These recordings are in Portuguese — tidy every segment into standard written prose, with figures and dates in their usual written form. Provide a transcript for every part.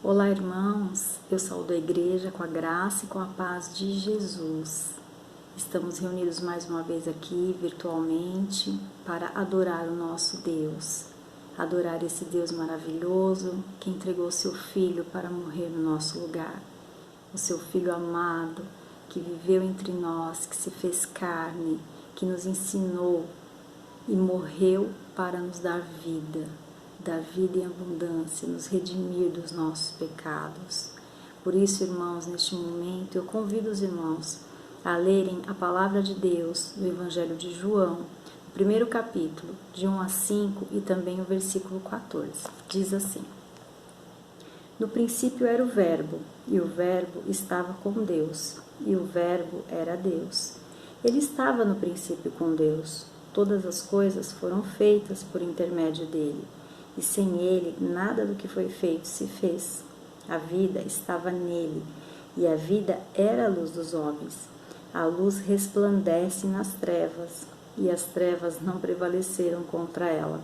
Olá, irmãos, eu saúdo a igreja com a graça e com a paz de Jesus. Estamos reunidos mais uma vez aqui virtualmente para adorar o nosso Deus, adorar esse Deus maravilhoso que entregou seu Filho para morrer no nosso lugar, o seu Filho amado que viveu entre nós, que se fez carne, que nos ensinou e morreu para nos dar vida em abundância, nos redimir dos nossos pecados. Por isso, irmãos, neste momento eu convido os irmãos a lerem a palavra de Deus no Evangelho de João, no primeiro capítulo, de 1 a 5 e também o versículo 14. Diz assim: No princípio era o Verbo, e o Verbo estava com Deus, e o Verbo era Deus. Ele estava no princípio com Deus. Todas as coisas foram feitas por intermédio dele, e sem ele nada do que foi feito se fez. A vida estava nele, e a vida era a luz dos homens. A luz resplandece nas trevas, e as trevas não prevaleceram contra ela.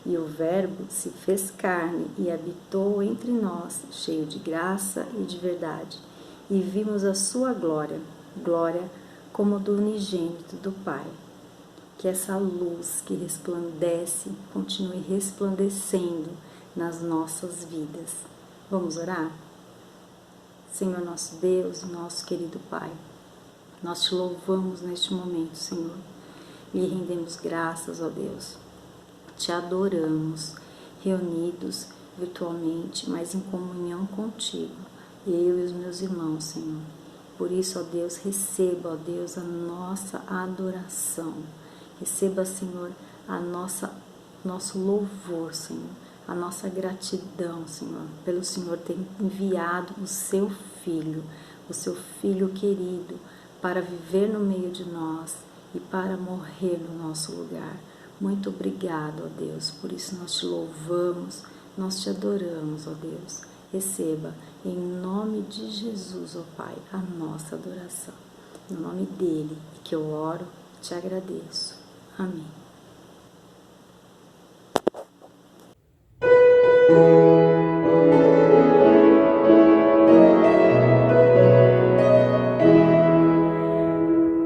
E o Verbo se fez carne e habitou entre nós, cheio de graça e de verdade. E vimos a sua glória, glória como do unigênito do Pai. Que essa luz que resplandece continue resplandecendo nas nossas vidas. Vamos orar? Senhor nosso Deus, nosso querido Pai, nós te louvamos neste momento, Senhor, e rendemos graças, ó Deus. Te adoramos, reunidos virtualmente, mas em comunhão contigo, eu e os meus irmãos, Senhor. Por isso, ó Deus, receba, ó Deus, a nossa adoração. Receba, Senhor, nosso louvor, Senhor, a nossa gratidão, Senhor, pelo Senhor ter enviado o seu Filho querido, para viver no meio de nós e para morrer no nosso lugar. Muito obrigado, ó Deus, por isso nós te louvamos, nós te adoramos, ó Deus. Receba, em nome de Jesus, ó Pai, a nossa adoração. No nome dele que eu oro, te agradeço. Amém.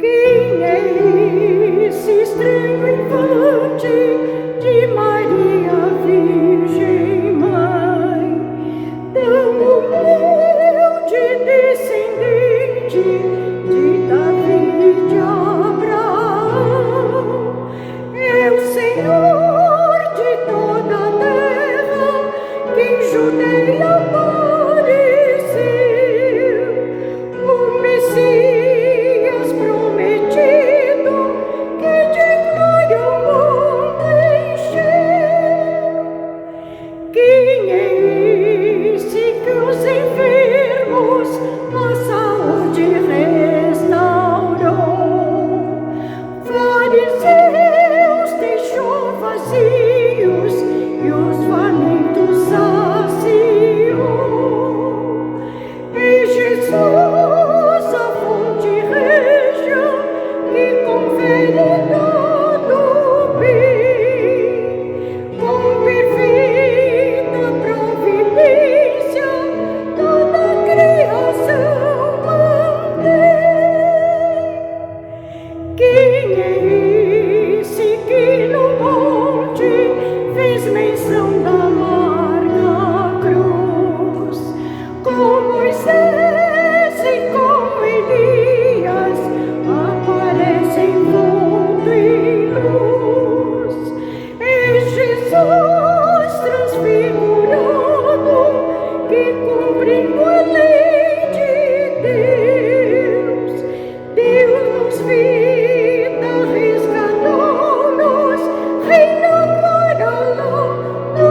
Quem é esse estranho infante de Maria Virgem Mãe, tão humilde descendente de Davi e de Abraão? É o Senhor de toda a terra que em Judeia apareceu, o Messias prometido que de glória o mundo encheu. Quem é esse que os enfermos a saúde restaurou? Fariseus deixou vazios e os famintos saciou. E Jesus, a fonte regia que confere todo bem, com perfeita providência toda a criação mantém. Quem é esse que no monte fez menção da amarga cruz? Com Moisés e com Elias aparece envolto em luz. É Jesus transfigurado que, cumprindo a lei de Deus, deu-nos vida, resgatou-nos, reina agora lá no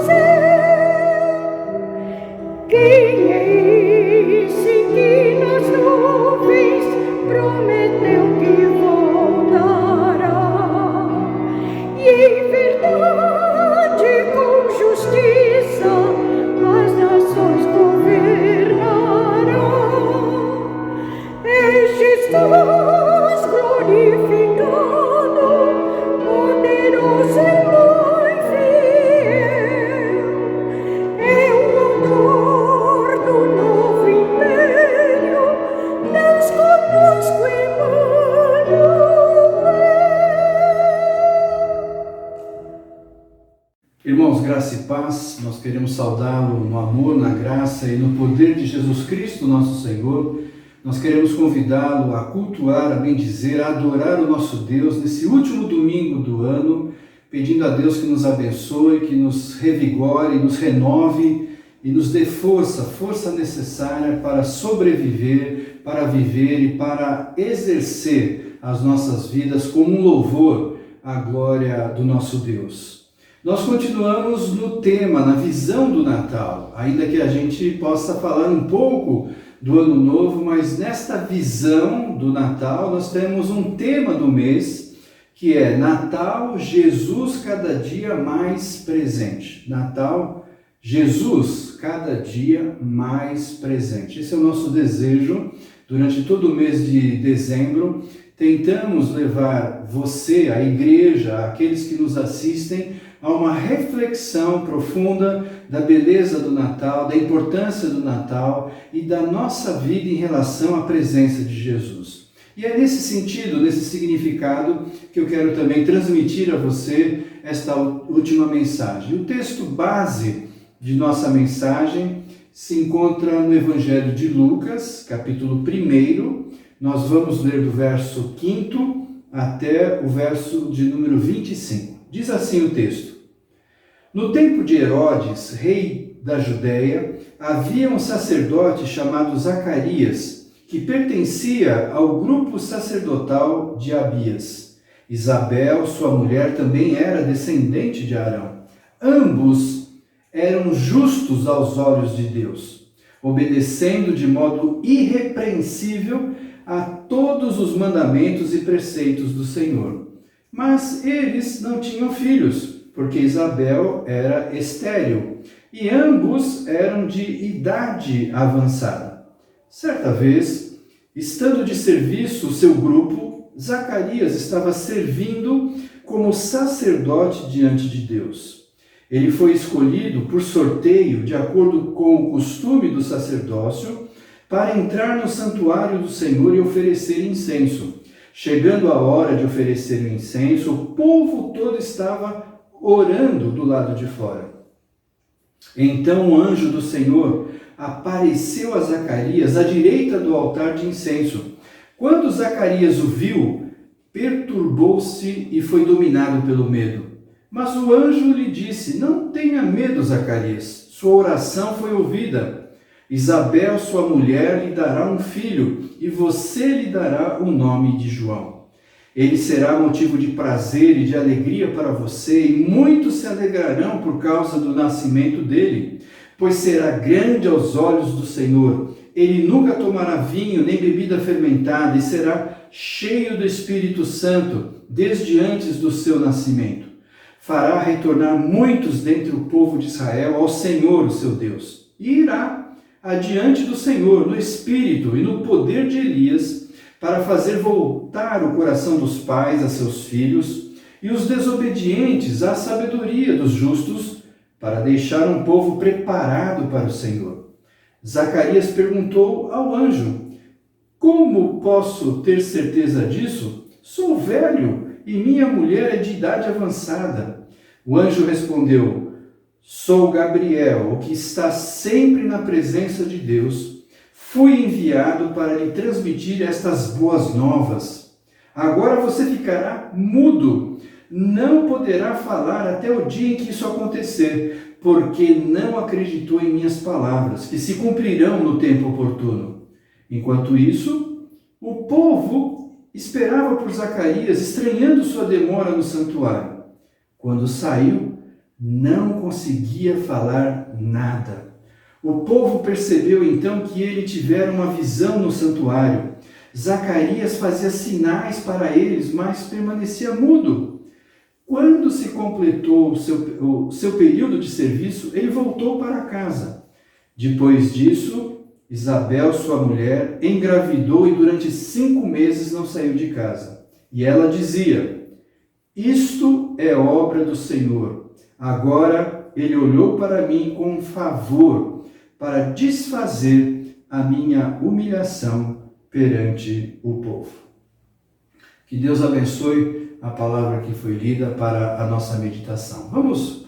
céu. Quem é esse que nas nuvens prometeu que voltará? E em verdade, com justiça, as nações governará. É Jesus glorificado, poderoso e muito fiel. É o autor do novo império, Deus conosco, Emmanuel. Irmãos, graça e paz, nós queremos saudá-lo no amor, na graça e no poder de Jesus Cristo, nosso Senhor. Nós queremos convidá-lo a cultuar, a bendizer, a adorar o nosso Deus nesse último domingo do ano, pedindo a Deus que nos abençoe, que nos revigore, nos renove e nos dê força necessária para sobreviver, para viver e para exercer as nossas vidas como um louvor à glória do nosso Deus. Nós continuamos no tema, na visão do Natal, ainda que a gente possa falar um pouco do Ano Novo, mas nesta visão do Natal nós temos um tema do mês, que é Natal, Jesus cada dia mais presente. Natal, Jesus cada dia mais presente. Esse é o nosso desejo durante todo o mês de dezembro. Tentamos levar você, a igreja, aqueles que nos assistem, a uma reflexão profunda da beleza do Natal, da importância do Natal e da nossa vida em relação à presença de Jesus. E é nesse sentido, nesse significado, que eu quero também transmitir a você esta última mensagem. O texto base de nossa mensagem se encontra no Evangelho de Lucas, capítulo 1. Nós vamos ler do verso 5 até o verso de número 25. Diz assim o texto: No tempo de Herodes, rei da Judéia, havia um sacerdote chamado Zacarias, que pertencia ao grupo sacerdotal de Abias. Isabel, sua mulher, também era descendente de Arão. Ambos eram justos aos olhos de Deus, obedecendo de modo irrepreensível a todos os mandamentos e preceitos do Senhor. Mas eles não tinham filhos, porque Isabel era estéril, e ambos eram de idade avançada. Certa vez, estando de serviço o seu grupo, Zacarias estava servindo como sacerdote diante de Deus. Ele foi escolhido por sorteio, de acordo com o costume do sacerdócio, para entrar no santuário do Senhor e oferecer incenso. Chegando a hora de oferecer o incenso, o povo todo estava orando do lado de fora. Então o anjo do Senhor apareceu a Zacarias à direita do altar de incenso. Quando Zacarias o viu, perturbou-se e foi dominado pelo medo. Mas o anjo lhe disse: Não tenha medo, Zacarias, sua oração foi ouvida. Isabel, sua mulher, lhe dará um filho, e você lhe dará o nome de João. Ele será motivo de prazer e de alegria para você, e muitos se alegrarão por causa do nascimento dele, pois será grande aos olhos do Senhor. Ele nunca tomará vinho nem bebida fermentada, e será cheio do Espírito Santo desde antes do seu nascimento. Fará retornar muitos dentre o povo de Israel ao Senhor, o seu Deus, e irá adiante do Senhor no espírito e no poder de Elias, para fazer voltar o coração dos pais a seus filhos e os desobedientes à sabedoria dos justos, para deixar um povo preparado para o Senhor. Zacarias perguntou ao anjo: Como posso ter certeza disso? Sou velho e minha mulher é de idade avançada. O anjo respondeu: Sou Gabriel, o que está sempre na presença de Deus. Fui enviado para lhe transmitir estas boas novas. Agora você ficará mudo, não poderá falar até o dia em que isso acontecer, porque não acreditou em minhas palavras, que se cumprirão no tempo oportuno. Enquanto isso, o povo esperava por Zacarias, estranhando sua demora no santuário. Quando saiu, não conseguia falar nada. O povo percebeu então que ele tivera uma visão no santuário. Zacarias fazia sinais para eles, mas permanecia mudo. Quando se completou o seu período de serviço, ele voltou para casa. Depois disso, Isabel, sua mulher, engravidou e durante 5 meses não saiu de casa. E ela dizia: Isto é obra do Senhor. Agora ele olhou para mim com favor, para desfazer a minha humilhação perante o povo. Que Deus abençoe a palavra que foi lida para a nossa meditação. Vamos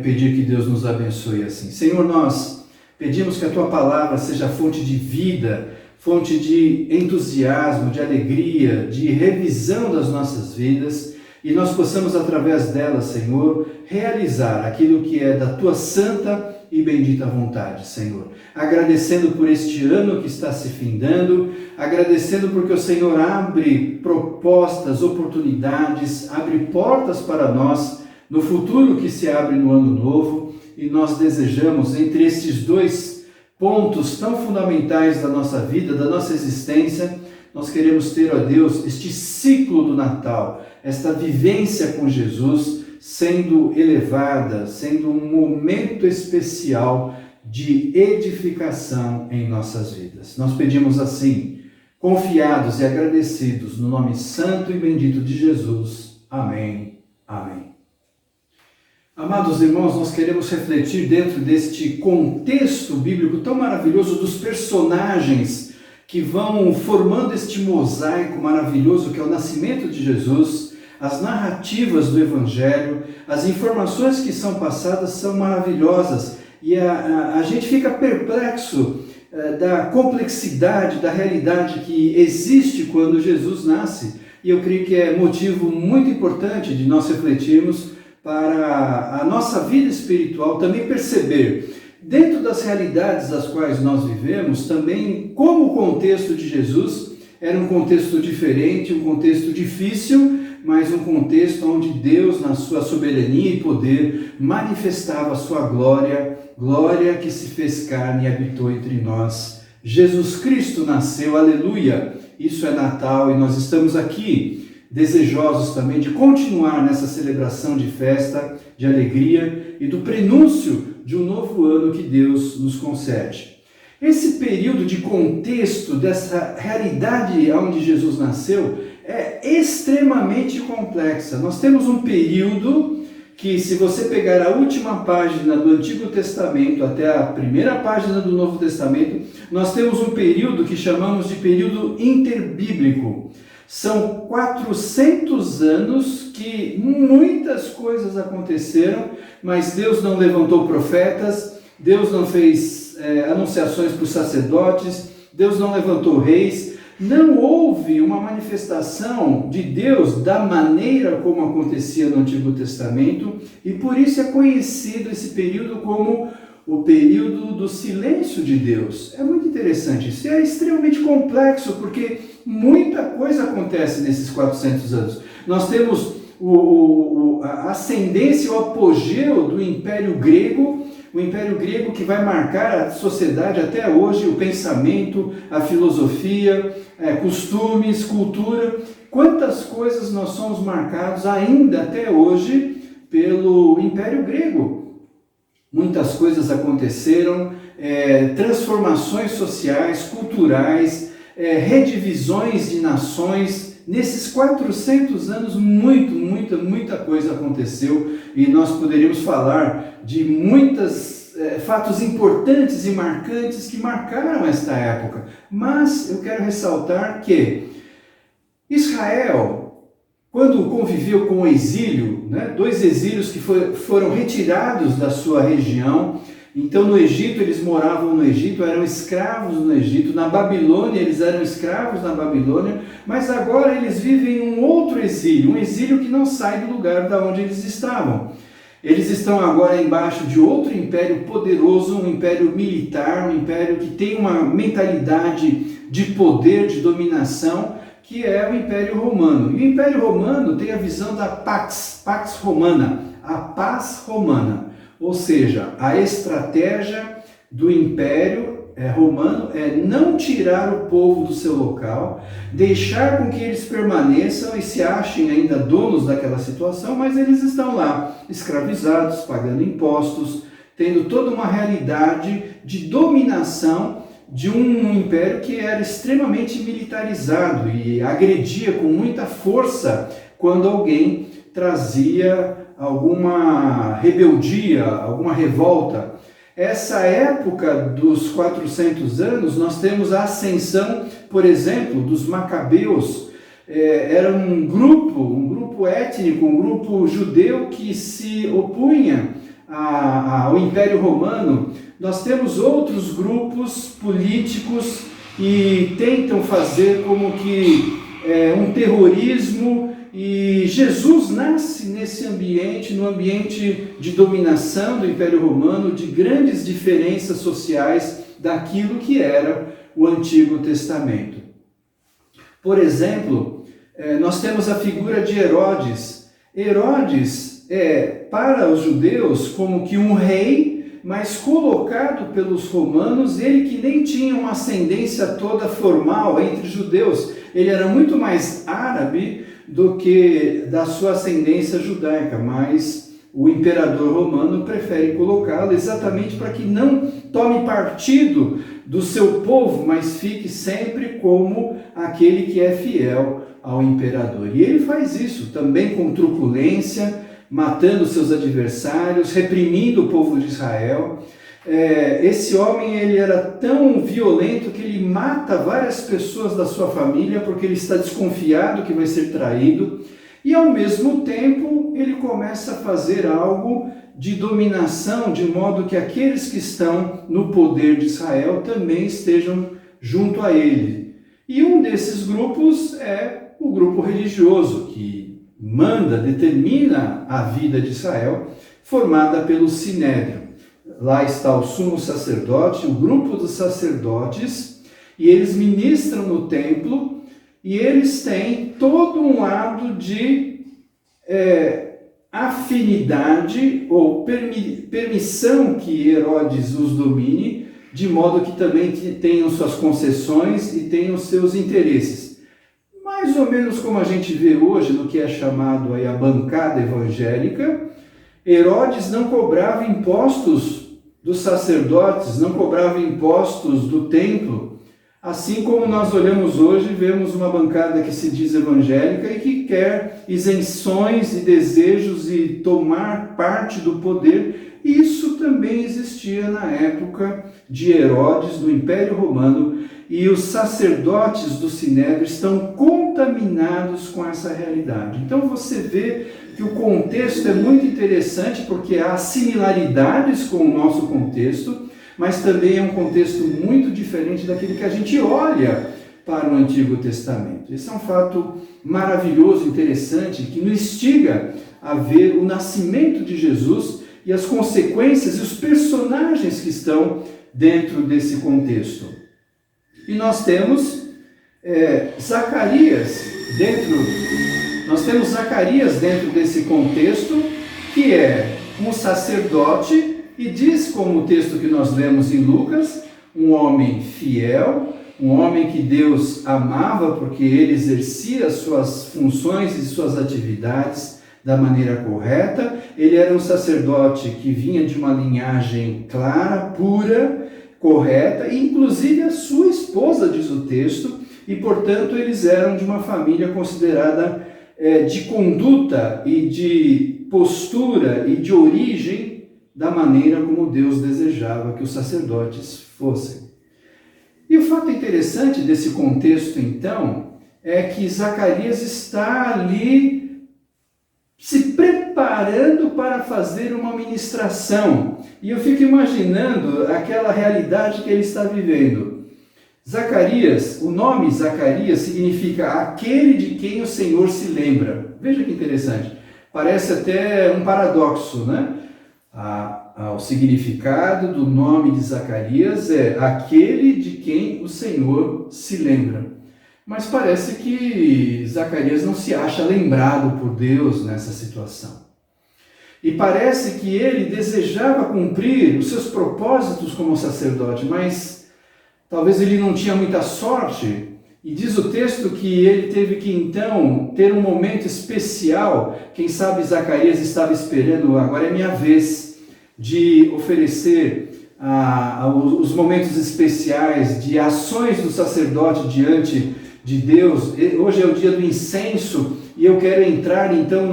pedir que Deus nos abençoe assim. Senhor, nós pedimos que a Tua palavra seja fonte de vida, fonte de entusiasmo, de alegria, de revisão das nossas vidas, e nós possamos, através dela, Senhor, realizar aquilo que é da Tua santa e bendita vontade, Senhor. Agradecendo por este ano que está se findando, agradecendo porque o Senhor abre propostas, oportunidades, abre portas para nós no futuro que se abre no ano novo, e nós desejamos, entre estes 2 pontos tão fundamentais da nossa vida, da nossa existência, nós queremos ter, ó Deus, este ciclo do Natal, esta vivência com Jesus sendo elevada, sendo um momento especial de edificação em nossas vidas. Nós pedimos assim, confiados e agradecidos, no nome santo e bendito de Jesus. Amém. Amém. Amados irmãos, nós queremos refletir dentro deste contexto bíblico tão maravilhoso dos personagens que vão formando este mosaico maravilhoso que é o nascimento de Jesus, as narrativas do Evangelho, as informações que são passadas são maravilhosas e a gente fica perplexo da complexidade, da realidade que existe quando Jesus nasce. E eu creio que é motivo muito importante de nós refletirmos para a nossa vida espiritual, também perceber, dentro das realidades das quais nós vivemos, também como o contexto de Jesus era um contexto diferente, um contexto difícil, mas um contexto onde Deus, na sua soberania e poder, manifestava a sua glória, glória que se fez carne e habitou entre nós. Jesus Cristo nasceu, aleluia! Isso é Natal e nós estamos aqui desejosos também de continuar nessa celebração de festa, de alegria e do prenúncio de um novo ano que Deus nos concede. Esse período de contexto dessa realidade onde Jesus nasceu é extremamente complexa. Nós temos um período que, se você pegar a última página do Antigo Testamento até a primeira página do Novo Testamento, nós temos um período que chamamos de período interbíblico. São 400 anos que muitas coisas aconteceram, mas Deus não levantou profetas, Deus não fez anunciações para os sacerdotes, Deus não levantou reis, não houve uma manifestação de Deus da maneira como acontecia no Antigo Testamento, e por isso é conhecido esse período como o período do silêncio de Deus. É muito interessante, isso é extremamente complexo, porque muita coisa acontece nesses 400 anos. Nós temos a ascendência, o apogeu do Império Grego, o Império Grego que vai marcar a sociedade até hoje, o pensamento, a filosofia, costumes, cultura. Quantas coisas nós somos marcados ainda até hoje pelo Império Grego. Muitas coisas aconteceram, transformações sociais, culturais, redivisões de nações. Nesses 400 anos, muita coisa aconteceu e nós poderíamos falar de muitos fatos importantes e marcantes que marcaram esta época. Mas eu quero ressaltar que Israel, quando conviveu com o exílio, dois exílios que foram retirados da sua região. Então no Egito eles moravam no Egito, eram escravos no Egito. Na Babilônia eles eram escravos na Babilônia, mas agora eles vivem um outro exílio, um exílio que não sai do lugar da onde eles estavam. Eles estão agora embaixo de outro império poderoso, um império militar, um império que tem uma mentalidade de poder, de dominação, que é o Império Romano. E o Império Romano tem a visão da Pax Romana, a paz romana. Ou seja, a estratégia do Império Romano é não tirar o povo do seu local, deixar com que eles permaneçam e se achem ainda donos daquela situação, mas eles estão lá, escravizados, pagando impostos, tendo toda uma realidade de dominação de um império que era extremamente militarizado e agredia com muita força quando alguém trazia alguma rebeldia, alguma revolta. Essa época dos 400 anos, nós temos a ascensão, por exemplo, dos Macabeus. Era um grupo étnico, um grupo judeu que se opunha ao Império Romano. Nós temos outros grupos políticos e tentam fazer como que um terrorismo, e Jesus nasce nesse ambiente, no ambiente de dominação do Império Romano, de grandes diferenças sociais daquilo que era o Antigo Testamento. Por exemplo, nós temos a figura de Herodes. Herodes é, para os judeus, como que um rei, mas colocado pelos romanos, ele que nem tinha uma ascendência toda formal entre judeus. Ele era muito mais árabe do que da sua ascendência judaica, mas o imperador romano prefere colocá-lo exatamente para que não tome partido do seu povo, mas fique sempre como aquele que é fiel ao imperador. E ele faz isso também com truculência, matando seus adversários, reprimindo o povo de Israel. Esse homem ele era tão violento que ele mata várias pessoas da sua família porque ele está desconfiado que vai ser traído. E ao mesmo tempo ele começa a fazer algo de dominação, de modo que aqueles que estão no poder de Israel também estejam junto a ele. E um desses grupos é o grupo religioso, que determina a vida de Israel, formada pelo Sinédrio. Lá está o sumo sacerdote, o grupo dos sacerdotes, e eles ministram no templo, e eles têm todo um lado de afinidade ou permissão que Herodes os domine, de modo que também tenham suas concessões e tenham seus interesses. Mais ou menos como a gente vê hoje no que é chamado aí a bancada evangélica, Herodes não cobrava impostos dos sacerdotes, não cobrava impostos do templo, assim como nós olhamos hoje e vemos uma bancada que se diz evangélica e que quer isenções e desejos e tomar parte do poder. Isso também existia na época de Herodes, do Império Romano, e os sacerdotes do Sinédrio estão contaminados com essa realidade. Então você vê que o contexto é muito interessante porque há similaridades com o nosso contexto, mas também é um contexto muito diferente daquele que a gente olha para o Antigo Testamento. Esse é um fato maravilhoso, interessante, que nos instiga a ver o nascimento de Jesus e as consequências e os personagens que estão dentro desse contexto. E nós temos Zacarias dentro desse contexto, que é um sacerdote, e diz, como o texto que nós lemos em Lucas, um homem fiel, um homem que Deus amava porque ele exercia as suas funções e suas atividades da maneira correta. Ele era um sacerdote que vinha de uma linhagem clara, pura, correta, e inclusive a sua esposa, diz o texto, e portanto eles eram de uma família considerada de conduta e de postura e de origem da maneira como Deus desejava que os sacerdotes fossem. E o fato interessante desse contexto, então, é que Zacarias está ali se preparando para fazer uma ministração. E eu fico imaginando aquela realidade que ele está vivendo. Zacarias, o nome Zacarias significa aquele de quem o Senhor se lembra. Veja que interessante. Parece até um paradoxo, né? O significado do nome de Zacarias é aquele de quem o Senhor se lembra. Mas parece que Zacarias não se acha lembrado por Deus nessa situação. E parece que ele desejava cumprir os seus propósitos como sacerdote, mas talvez ele não tinha muita sorte. E diz o texto que ele teve que então ter um momento especial. Quem sabe Zacarias estava esperando, agora é minha vez de oferecer os momentos especiais de ações do sacerdote diante de Deus. Hoje é o dia do incenso e eu quero entrar então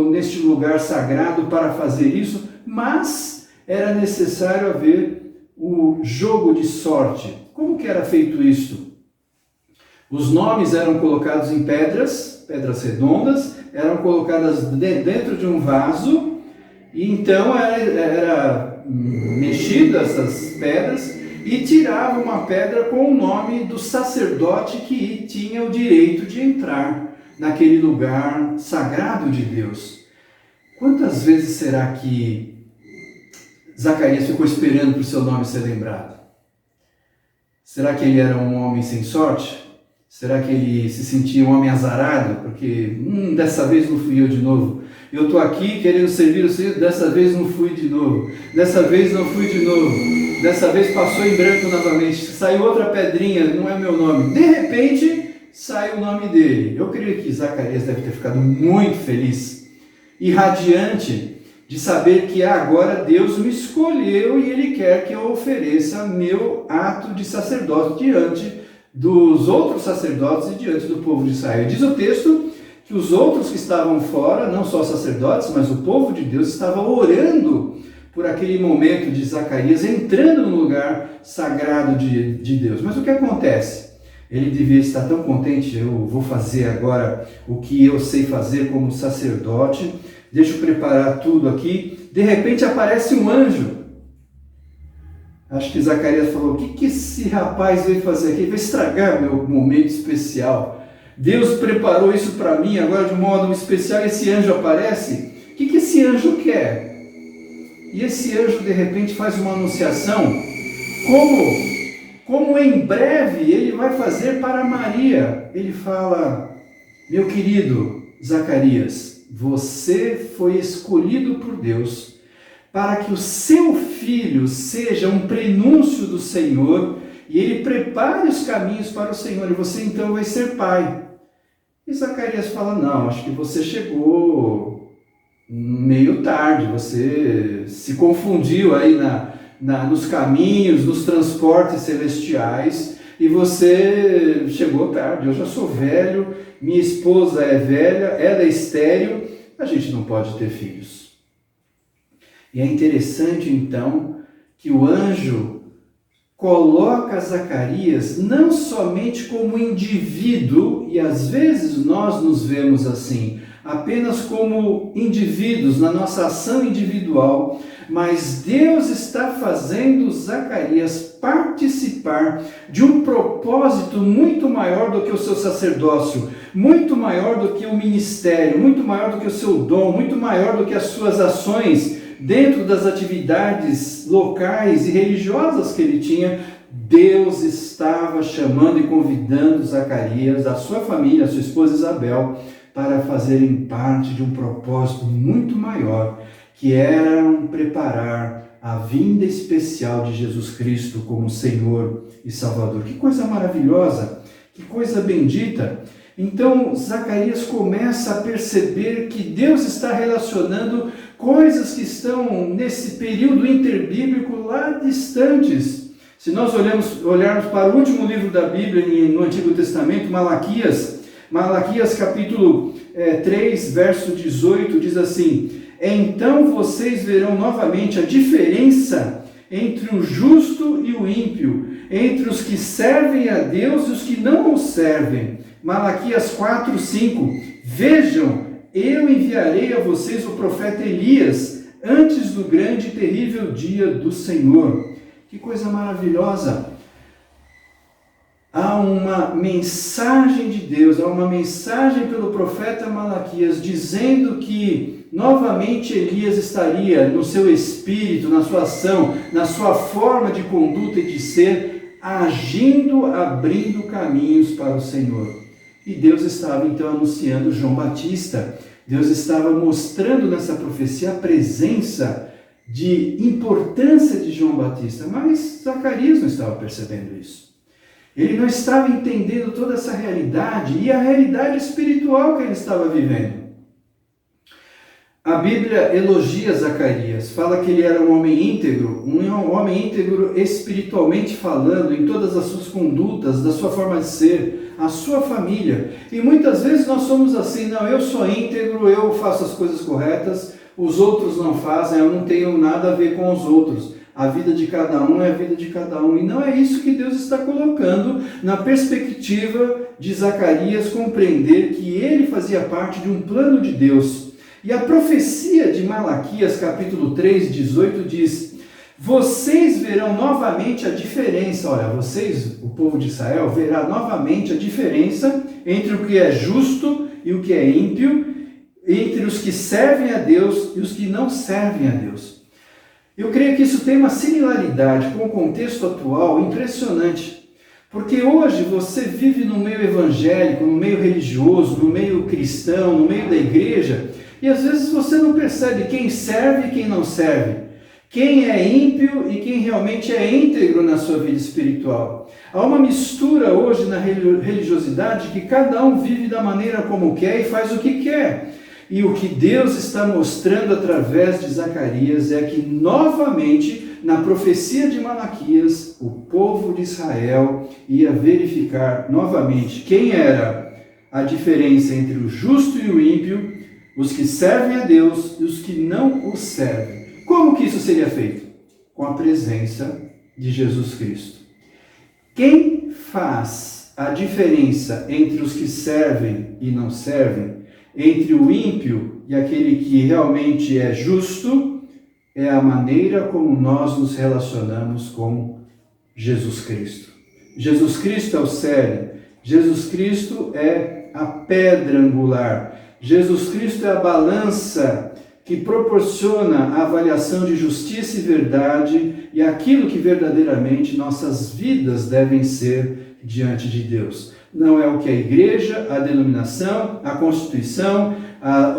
neste lugar sagrado para fazer isso, mas era necessário haver o jogo de sorte. Como que era feito isto? Os nomes eram colocados em pedras redondas, eram colocadas dentro de um vaso, e então era mexida essas pedras e tirava uma pedra com o nome do sacerdote que tinha o direito de entrar naquele lugar sagrado de Deus. Quantas vezes será que Zacarias ficou esperando para o seu nome ser lembrado? Será que ele era um homem sem sorte? Será que ele se sentia um homem azarado? Porque, dessa vez não fui eu de novo. Eu estou aqui querendo servir o Senhor, dessa vez não fui de novo. Dessa vez não fui de novo. Dessa vez passou em branco novamente. Saiu outra pedrinha, não é meu nome. De repente, sai o nome dele. Eu creio que Zacarias deve ter ficado muito feliz e radiante de saber que agora Deus me escolheu e Ele quer que eu ofereça meu ato de sacerdote diante dos outros sacerdotes e diante do povo de Israel. Diz o texto que os outros que estavam fora, não só os sacerdotes, mas o povo de Deus, estava orando por aquele momento de Zacarias entrando no lugar sagrado de Deus. Mas o que acontece? Ele devia estar tão contente: eu vou fazer agora o que eu sei fazer como sacerdote, deixa eu preparar tudo aqui. De repente aparece um anjo. Acho que Zacarias falou: o que esse rapaz veio fazer aqui? Ele vai estragar meu momento especial. Deus preparou isso para mim agora de um modo especial, e esse anjo aparece. O que esse anjo quer? E esse anjo de repente faz uma anunciação, como em breve ele vai fazer para Maria. Ele fala: meu querido Zacarias, você foi escolhido por Deus para que o seu filho seja um prenúncio do Senhor e ele prepare os caminhos para o Senhor, e você então vai ser pai. E Zacarias fala: não, acho que você chegou meio tarde, você se confundiu aí nos caminhos, nos transportes celestiais, e você chegou tarde. Eu já sou velho, minha esposa é velha, ela é estéril, a gente não pode ter filhos. E é interessante então que o anjo coloca Zacarias não somente como indivíduo, e às vezes nós nos vemos assim, apenas como indivíduos na nossa ação individual, mas Deus está fazendo Zacarias participar de um propósito muito maior do que o seu sacerdócio, muito maior do que o ministério, muito maior do que o seu dom, muito maior do que as suas ações dentro das atividades locais e religiosas que ele tinha. Deus estava chamando e convidando Zacarias, a sua família, a sua esposa Isabel, para fazerem parte de um propósito muito maior, que era preparar a vinda especial de Jesus Cristo como Senhor e Salvador. Que coisa maravilhosa, que coisa bendita. Então Zacarias começa a perceber que Deus está relacionando coisas que estão nesse período interbíblico lá distantes. Se nós olharmos para o último livro da Bíblia no Antigo Testamento, Malaquias capítulo 3, verso 18, diz assim: então vocês verão novamente a diferença entre o justo e o ímpio, entre os que servem a Deus e os que não o servem. Malaquias 4, 5, vejam, eu enviarei a vocês o profeta Elias, antes do grande e terrível dia do Senhor. Que coisa maravilhosa! Há uma mensagem de Deus, há uma mensagem pelo profeta Malaquias dizendo que novamente Elias estaria no seu espírito, na sua ação, na sua forma de conduta e de ser, agindo, abrindo caminhos para o Senhor. E Deus estava então anunciando João Batista. Deus estava mostrando nessa profecia a presença de importância de João Batista, mas Zacarias não estava percebendo isso. Ele não estava entendendo toda essa realidade e a realidade espiritual que ele estava vivendo. A Bíblia elogia Zacarias, fala que ele era um homem íntegro espiritualmente falando, em todas as suas condutas, da sua forma de ser, a sua família. E muitas vezes nós somos assim: não, eu sou íntegro, eu faço as coisas corretas, os outros não fazem, eu não tenho nada a ver com os outros. A vida de cada um é a vida de cada um. E não é isso que Deus está colocando na perspectiva de Zacarias compreender que ele fazia parte de um plano de Deus. E a profecia de Malaquias, capítulo 3, 18, diz: vocês verão novamente a diferença. Olha, vocês, o povo de Israel, verá novamente a diferença entre o que é justo e o que é ímpio, entre os que servem a Deus e os que não servem a Deus. Eu creio que isso tem uma similaridade com o contexto atual impressionante, porque hoje você vive no meio evangélico, no meio religioso, no meio cristão, no meio da igreja, e às vezes você não percebe quem serve e quem não serve, quem é ímpio e quem realmente é íntegro na sua vida espiritual. Há uma mistura hoje na religiosidade que cada um vive da maneira como quer e faz o que quer. E o que Deus está mostrando através de Zacarias é que, novamente, na profecia de Malaquias, o povo de Israel ia verificar novamente quem era a diferença entre o justo e o ímpio, os que servem a Deus e os que não o servem. Como que isso seria feito? Com a presença de Jesus Cristo. Quem faz a diferença entre os que servem e não servem, entre o ímpio e aquele que realmente é justo, é a maneira como nós nos relacionamos com Jesus Cristo. Jesus Cristo é o cerne, Jesus Cristo é a pedra angular, Jesus Cristo é a balança que proporciona a avaliação de justiça e verdade e aquilo que verdadeiramente nossas vidas devem ser diante de Deus. Não é o que a igreja, a denominação, a constituição,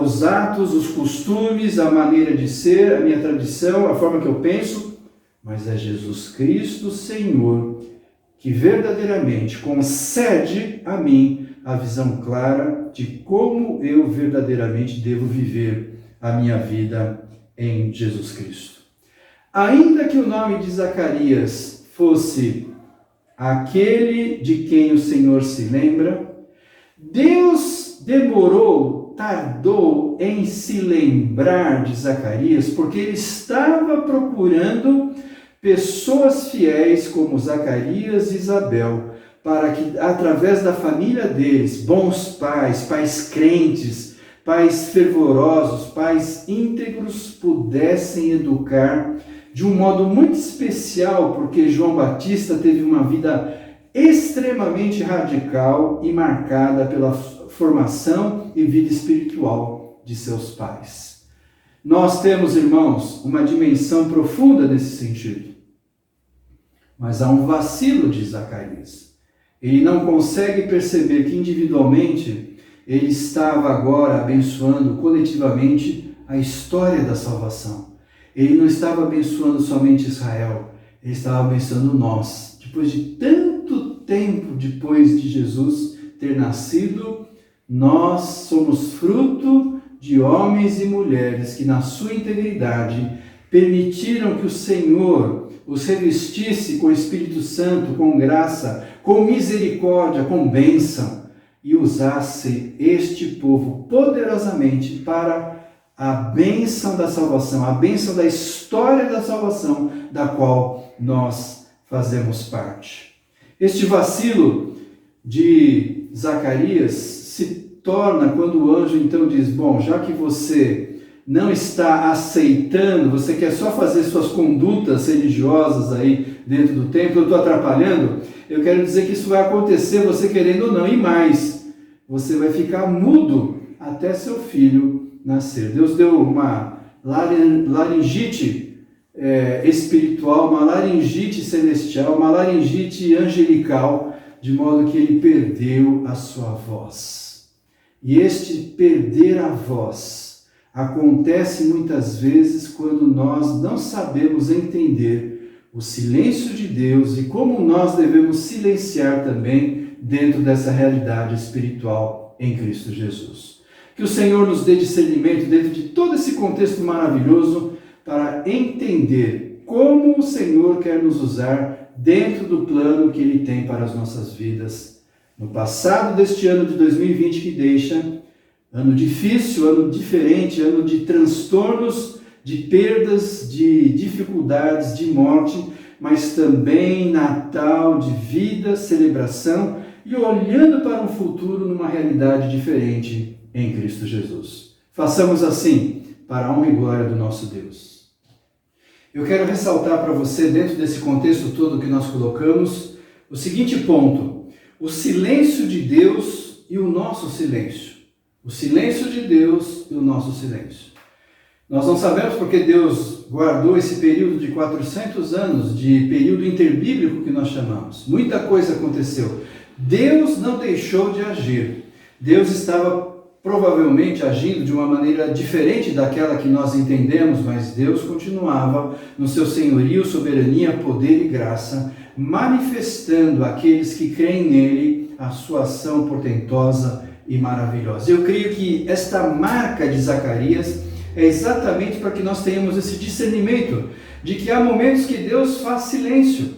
os atos, os costumes, a maneira de ser, a minha tradição, a forma que eu penso, mas é Jesus Cristo, Senhor, que verdadeiramente concede a mim a visão clara de como eu verdadeiramente devo viver a minha vida em Jesus Cristo. Ainda que o nome de Zacarias fosse aquele de quem o Senhor se lembra, Deus tardou em se lembrar de Zacarias, porque ele estava procurando pessoas fiéis como Zacarias e Isabel, para que através da família deles, bons pais, pais crentes, pais fervorosos, pais íntegros, pudessem educar de um modo muito especial, porque João Batista teve uma vida extremamente radical e marcada pela formação e vida espiritual de seus pais. Nós temos, irmãos, uma dimensão profunda nesse sentido. Mas há um vacilo de Zacarias. Ele não consegue perceber que individualmente ele estava agora abençoando coletivamente a história da salvação. Ele não estava abençoando somente Israel, ele estava abençoando nós. Depois de tanto tempo depois de Jesus ter nascido, nós somos fruto de homens e mulheres que, na sua integridade, permitiram que o Senhor os revestisse com o Espírito Santo, com graça, com misericórdia, com bênção, e usasse este povo poderosamente para a bênção da salvação, a bênção da história da salvação, da qual nós fazemos parte. Este vacilo de Zacarias se torna quando o anjo então diz: bom, já que você não está aceitando, você quer só fazer suas condutas religiosas aí dentro do templo, eu estou atrapalhando, eu quero dizer que isso vai acontecer, você querendo ou não, e mais, você vai ficar mudo até seu filho nascer. Deus deu uma laringite espiritual, uma laringite celestial, uma laringite angelical, de modo que ele perdeu a sua voz. E este perder a voz acontece muitas vezes quando nós não sabemos entender o silêncio de Deus e como nós devemos silenciar também dentro dessa realidade espiritual em Cristo Jesus. Que o Senhor nos dê discernimento dentro de todo esse contexto maravilhoso para entender como o Senhor quer nos usar dentro do plano que Ele tem para as nossas vidas. No passado deste ano de 2020 que deixa, ano difícil, ano diferente, ano de transtornos, de perdas, de dificuldades, de morte, mas também Natal, de vida, celebração e olhando para um futuro numa realidade diferente em Cristo Jesus. Façamos assim, para a honra e glória do nosso Deus. Eu quero ressaltar para você, dentro desse contexto todo que nós colocamos, o seguinte ponto: o silêncio de Deus e o nosso silêncio. O silêncio de Deus e o nosso silêncio. Nós não sabemos porque Deus guardou esse período de 400 anos, de período interbíblico que nós chamamos. Muita coisa aconteceu. Deus não deixou de agir. Deus estava provavelmente agindo de uma maneira diferente daquela que nós entendemos, mas Deus continuava no seu senhorio, soberania, poder e graça, manifestando àqueles que creem nele a sua ação portentosa e maravilhosa. Eu creio que esta marca de Zacarias é exatamente para que nós tenhamos esse discernimento de que há momentos que Deus faz silêncio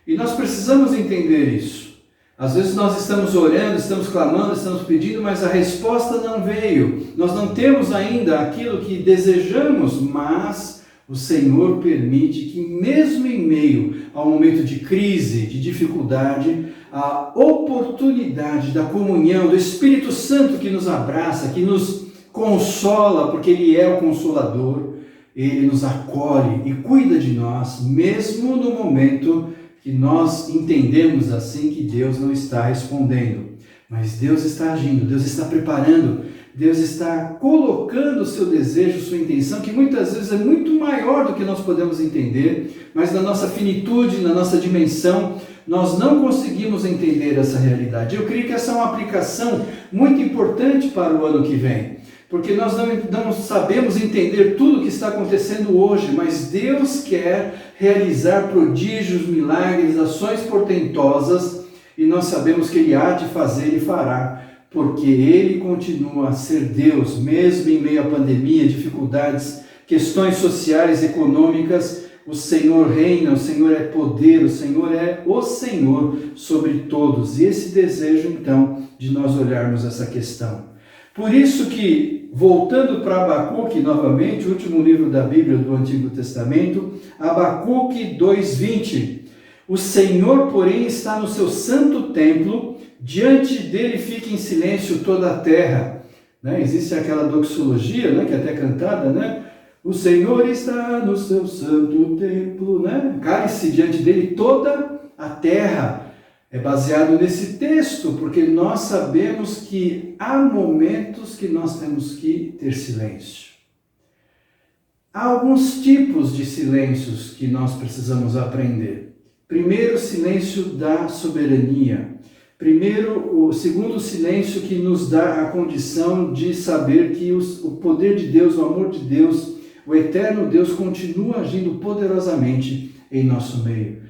e nós precisamos entender isso. Às vezes nós estamos orando, estamos clamando, estamos pedindo, mas a resposta não veio. Nós não temos ainda aquilo que desejamos, mas o Senhor permite que mesmo em meio ao momento de crise, de dificuldade, a oportunidade da comunhão, do Espírito Santo que nos abraça, que nos consola, porque Ele é o Consolador, Ele nos acolhe e cuida de nós, mesmo no momento que nós entendemos assim que Deus não está respondendo. Mas Deus está agindo, Deus está preparando, Deus está colocando o seu desejo, sua intenção, que muitas vezes é muito maior do que nós podemos entender, mas na nossa finitude, na nossa dimensão, nós não conseguimos entender essa realidade. Eu creio que essa é uma aplicação muito importante para o ano que vem, porque nós não sabemos entender tudo o que está acontecendo hoje, mas Deus quer realizar prodígios, milagres, ações portentosas, e nós sabemos que Ele há de fazer e fará, porque Ele continua a ser Deus, mesmo em meio à pandemia, dificuldades, questões sociais, econômicas. O Senhor reina, o Senhor é poder, o Senhor é o Senhor sobre todos. E esse desejo, então, de nós olharmos essa questão. Por isso que, voltando para Abacuque novamente, o último livro da Bíblia do Antigo Testamento, Abacuque 2:20, o Senhor, porém, está no seu santo templo, diante dele fica em silêncio toda a terra. Existe aquela doxologia, que é até cantada, o Senhor está no seu santo templo, cale-se diante dele toda a terra. É baseado nesse texto, porque nós sabemos que há momentos que nós temos que ter silêncio. Há alguns tipos de silêncios que nós precisamos aprender. Primeiro, o silêncio da soberania. O segundo silêncio que nos dá a condição de saber que o poder de Deus, o amor de Deus, o eterno Deus continua agindo poderosamente em nosso meio.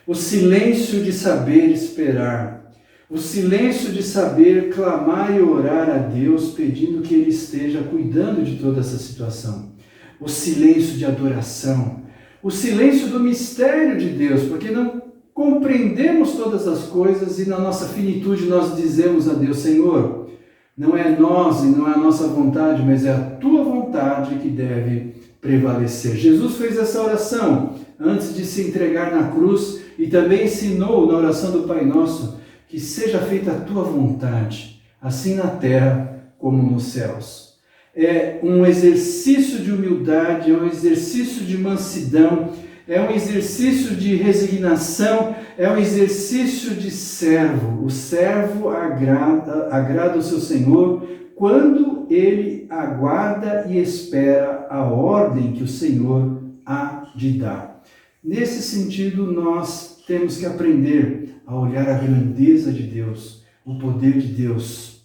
O silêncio de saber esperar. O silêncio de saber clamar e orar a Deus, pedindo que Ele esteja cuidando de toda essa situação. O silêncio de adoração. O silêncio do mistério de Deus, porque não compreendemos todas as coisas e na nossa finitude nós dizemos a Deus, Senhor, não é nós e não é a nossa vontade, mas é a Tua vontade que deve prevalecer. Jesus fez essa oração antes de se entregar na cruz e também ensinou na oração do Pai Nosso que seja feita a Tua vontade, assim na terra como nos céus. É um exercício de humildade, é um exercício de mansidão, é um exercício de resignação, é um exercício de servo. O servo agrada o seu Senhor quando ele aguarda e espera a ordem que o Senhor há de dar. Nesse sentido, nós temos que aprender a olhar a grandeza de Deus, o poder de Deus.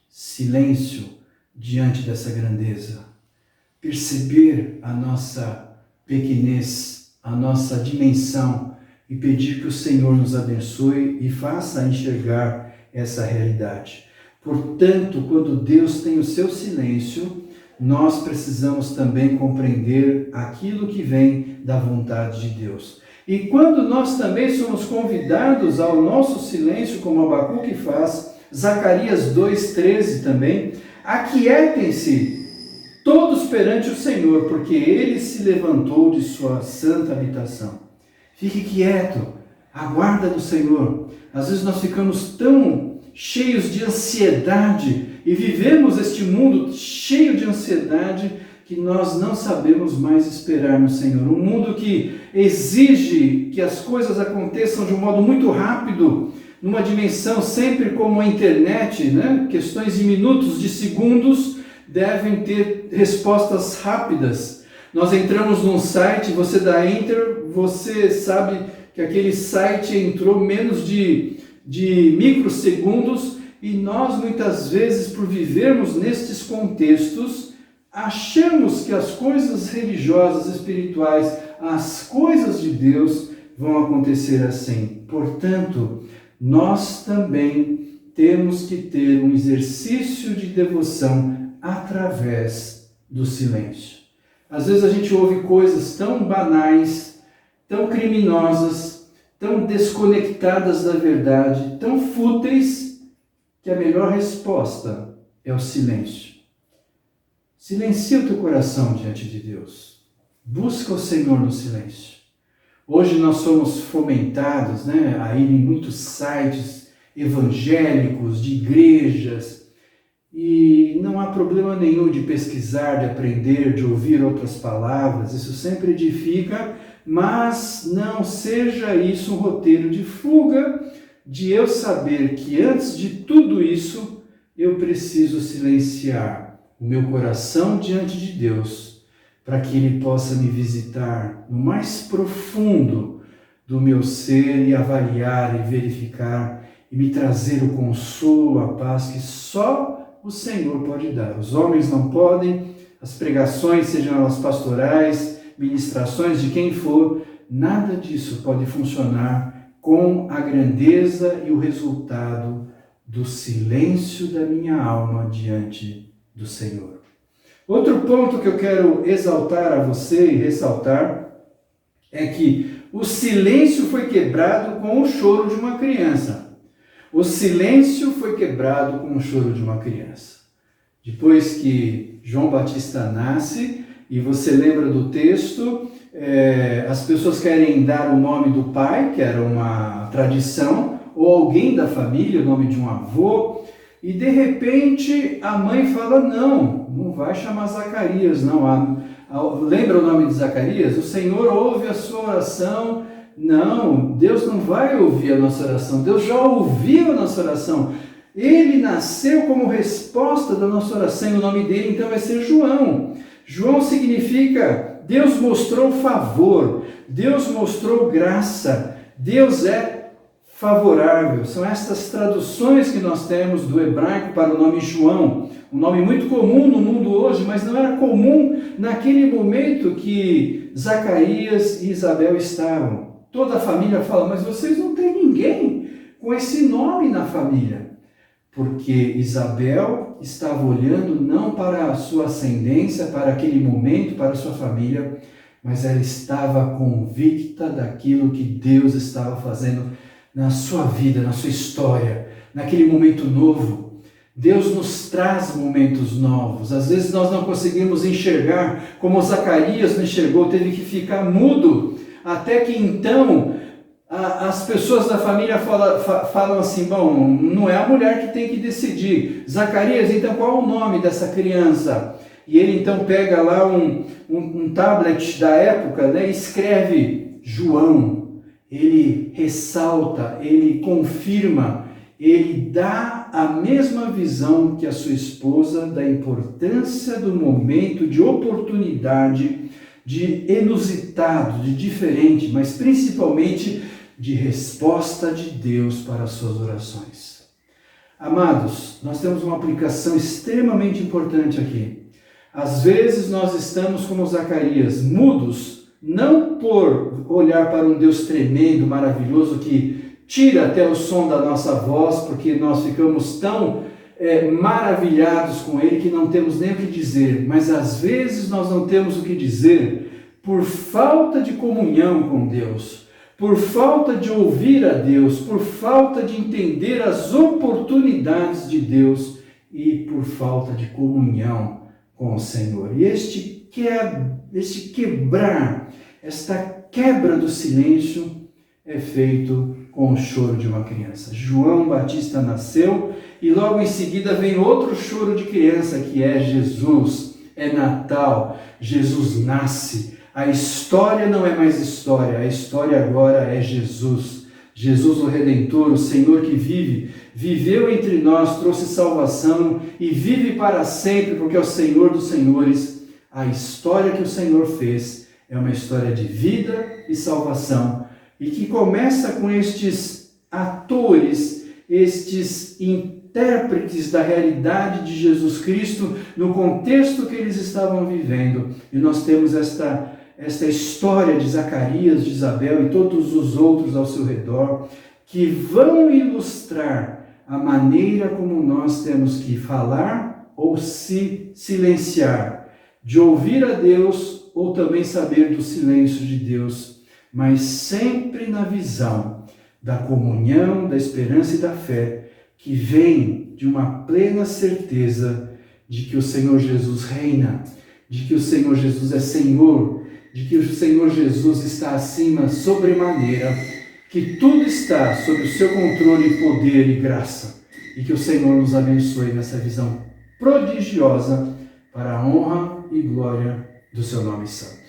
Silêncio diante dessa grandeza. Perceber a nossa pequenez, a nossa dimensão e pedir que o Senhor nos abençoe e faça enxergar essa realidade. Portanto, quando Deus tem o seu silêncio, nós precisamos também compreender aquilo que vem da vontade de Deus. E quando nós também somos convidados ao nosso silêncio, como Abacuque faz, Zacarias 2:13 também, aquietem-se todos perante o Senhor, porque Ele se levantou de sua santa habitação. Fique quieto, aguarda no Senhor. Às vezes nós ficamos tão cheios de ansiedade e vivemos este mundo cheio de ansiedade que nós não sabemos mais esperar no Senhor. Um mundo que exige que as coisas aconteçam de um modo muito rápido, numa dimensão sempre como a internet, questões de minutos, de segundos, devem ter respostas rápidas. Nós entramos num site, você dá enter, você sabe que aquele site entrou menos de microsegundos e nós muitas vezes, por vivermos nestes contextos, achamos que as coisas religiosas, espirituais, as coisas de Deus vão acontecer assim. Portanto, nós também temos que ter um exercício de devoção através do silêncio. Às vezes a gente ouve coisas tão banais, tão criminosas, tão desconectadas da verdade, tão fúteis, que a melhor resposta é o silêncio. Silencia o teu coração diante de Deus. Busca o Senhor no silêncio. Hoje nós somos fomentados, a ir em muitos sites evangélicos, de igrejas, e não há problema nenhum de pesquisar, de aprender, de ouvir outras palavras, isso sempre edifica, mas não seja isso um roteiro de fuga, de eu saber que antes de tudo isso, eu preciso silenciar o meu coração diante de Deus, para que Ele possa me visitar no mais profundo do meu ser e avaliar e verificar e me trazer o consolo, a paz que só o Senhor pode dar. Os homens não podem, as pregações, sejam elas pastorais, ministrações de quem for, nada disso pode funcionar com a grandeza e o resultado do silêncio da minha alma diante do Senhor. Outro ponto que eu quero exaltar a você e ressaltar é que o silêncio foi quebrado com o choro de uma criança. O silêncio foi quebrado com o choro de uma criança. Depois que João Batista nasce, e você lembra do texto, as pessoas querem dar o nome do pai, que era uma tradição, ou alguém da família, o nome de um avô, e de repente a mãe fala, não vai chamar Zacarias, não. Lembra o nome de Zacarias? O Senhor ouve a sua oração. Não, Deus não vai ouvir a nossa oração, Deus já ouviu a nossa oração. Ele nasceu como resposta da nossa oração, e o nome dele então vai ser João. João significa Deus mostrou favor, Deus mostrou graça, Deus é favorável. São estas traduções que nós temos do hebraico para o nome João, um nome muito comum no mundo hoje, mas não era comum naquele momento que Zacarias e Isabel estavam. Toda a família fala, mas vocês não têm ninguém com esse nome na família. Porque Isabel estava olhando não para a sua ascendência, para aquele momento, para a sua família, mas ela estava convicta daquilo que Deus estava fazendo na sua vida, na sua história, naquele momento novo. Deus nos traz momentos novos. Às vezes nós não conseguimos enxergar como Zacarias não enxergou, teve que ficar mudo, até que então as pessoas da família falam assim, bom, não é a mulher que tem que decidir. Zacarias, então qual é o nome dessa criança? E ele então pega lá um tablet da época, e escreve João. Ele ressalta, ele confirma, ele dá a mesma visão que a sua esposa da importância do momento de oportunidade, de inusitado, de diferente, mas principalmente de resposta de Deus para as suas orações. Amados, nós temos uma aplicação extremamente importante aqui. Às vezes nós estamos como Zacarias, mudos, não por olhar para um Deus tremendo, maravilhoso, que tira até o som da nossa voz, porque nós ficamos tão maravilhados com Ele que não temos nem o que dizer, mas às vezes nós não temos o que dizer por falta de comunhão com Deus, por falta de ouvir a Deus, por falta de entender as oportunidades de Deus e por falta de comunhão com o Senhor. E este quebrar, esta quebra do silêncio é feito com o choro de uma criança. João Batista nasceu e logo em seguida vem outro choro de criança, que é Jesus. É Natal, Jesus nasce. A história não é mais história, a história agora é Jesus. Jesus o Redentor, o Senhor que viveu entre nós, trouxe salvação e vive para sempre, porque é o Senhor dos senhores. A história que o Senhor fez é uma história de vida e salvação, e que começa com estes atores, estes intérpretes da realidade de Jesus Cristo no contexto que eles estavam vivendo. E nós temos esta história de Zacarias, de Isabel e todos os outros ao seu redor, que vão ilustrar a maneira como nós temos que falar ou se silenciar, de ouvir a Deus ou também saber do silêncio de Deus mas sempre na visão da comunhão, da esperança e da fé, que vem de uma plena certeza de que o Senhor Jesus reina, de que o Senhor Jesus é Senhor, de que o Senhor Jesus está acima sobremaneira, que tudo está sob o seu controle, poder e graça, e que o Senhor nos abençoe nessa visão prodigiosa para a honra e glória do seu nome santo.